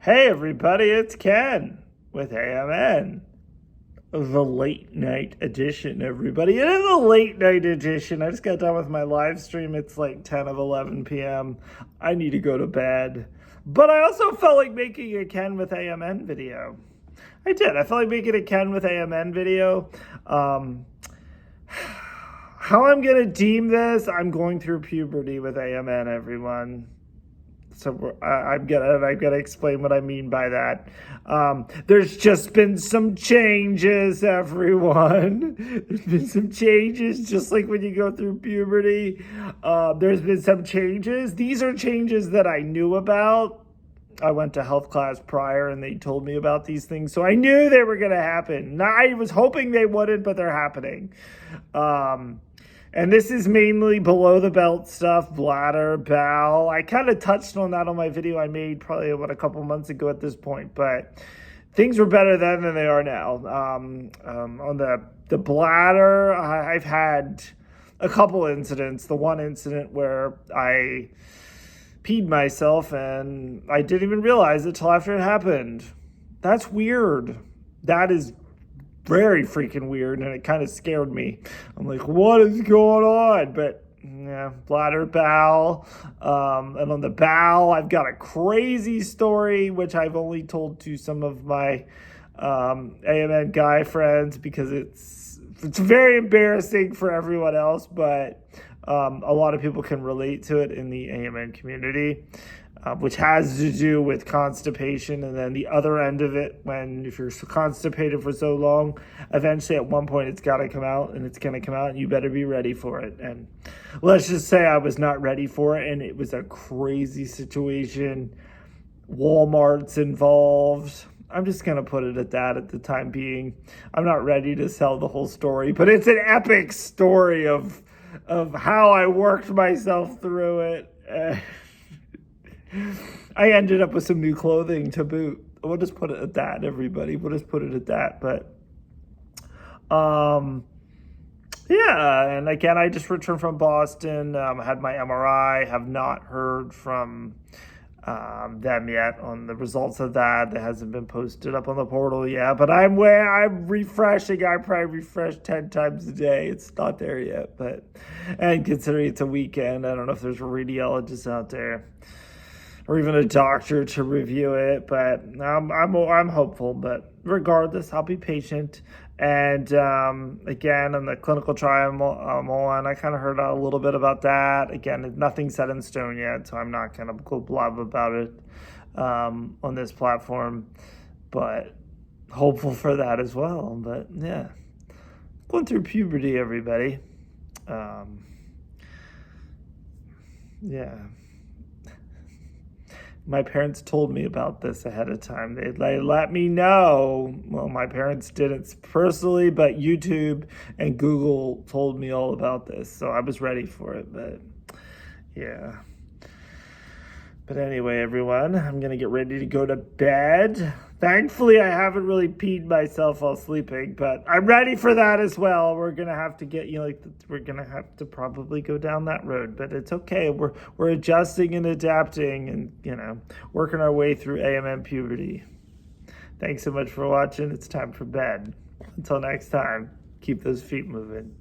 Hey everybody, it's Ken with AMN, the late night edition, everybody. It is a late night edition. I just got done with my live stream. It's like 10 of 11 p.m. I need to go to bed. But I also felt like making a Ken with AMN video. I did. I felt like making a Ken with AMN video. How I'm going to deem this, I'm going through puberty with AMN, everyone. So I'm gonna explain what I mean by that. There's just been some changes, everyone. There's been some changes, just like when you go through puberty. There's been some changes. These are changes that I knew about. I went to health class prior and they told me about these things, so I knew they were gonna happen. I was hoping they wouldn't, but they're happening. And this is mainly below the belt stuff, bladder, bowel. I kind of touched on that on my video I made probably a couple months ago at this point, but things were better then than they are now. On the bladder, I've had a couple incidents. The one incident where I peed myself and I didn't even realize it till after it happened. That's weird. That is very freaking weird, and it kind of scared me. I'm like, what is going on? But yeah, bladder, bowel, and on the bowel, I've got a crazy story which I've only told to some of my AMN guy friends because it's very embarrassing for everyone else, but a lot of people can relate to it in the AMN community. Which has to do with constipation, and then the other end of it, if you're constipated for so long, eventually at one point it's got to come out, and it's going to come out, and you better be ready for it. And let's just say I was not ready for it, and it was a crazy situation. Walmart's involved. I'm just going to put it at that at the time being. I'm not ready to sell the whole story, but it's an epic story of how I worked myself through it. I ended up with some new clothing to boot. We'll just put it at that, everybody. We'll just put it at that. But, yeah. And again, I just returned from Boston. I had my MRI. Have not heard from them yet on the results of that. That hasn't been posted up on the portal yet. But I'm refreshing. I probably refresh 10 times a day. It's not there yet. And considering it's a weekend, I don't know if there's a radiologist out there, or even a doctor to review it, but I'm hopeful. But regardless, I'll be patient. And again, on the clinical trial I'm on, I kind of heard a little bit about that. Again, nothing's set in stone yet, so I'm not going to go blab about it on this platform. But hopeful for that as well. But yeah, going through puberty, everybody. Yeah. My parents told me about this ahead of time. They let me know. Well, my parents didn't personally, but YouTube and Google told me all about this. So I was ready for it, but yeah. But anyway, everyone, I'm going to get ready to go to bed. Thankfully, I haven't really peed myself while sleeping, but I'm ready for that as well. We're going to have to get, we're going to have to probably go down that road, but it's okay. We're adjusting and adapting and, working our way through AMN puberty. Thanks so much for watching. It's time for bed. Until next time, keep those feet moving.